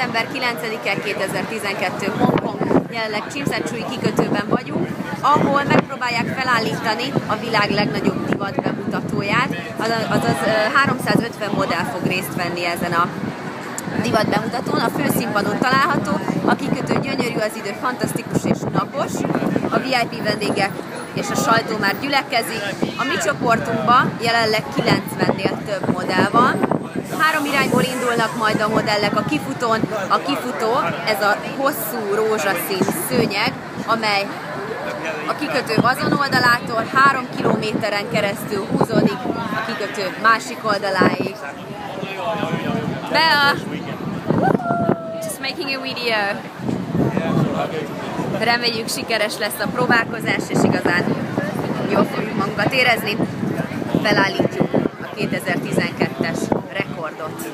december 9-e 2012 Hongkong, jelenleg Csimszecsui kikötőben vagyunk, ahol megpróbálják felállítani a világ legnagyobb divat bemutatóját, azaz 350 modell fog részt venni ezen a divat bemutatón. A főszínpadon található, a kikötő gyönyörű, az idő fantasztikus és napos, a VIP vendégek és a sajtó már gyülekezik. A mi csoportunkban jelenleg 90-nél több modell van. 3 irányból indulnak majd a modellek a kifutón. A kifutó, ez a hosszú rózsaszín szőnyeg, amely a kikötő vazonoldalától 3 kilométeren keresztül húzódik a kikötő másik oldaláig. Bella! Just making a video. Reméljük, sikeres lesz a próbálkozás, és igazán jól fogjuk magunkat érezni. Felállítjuk a 2012-es rekordot.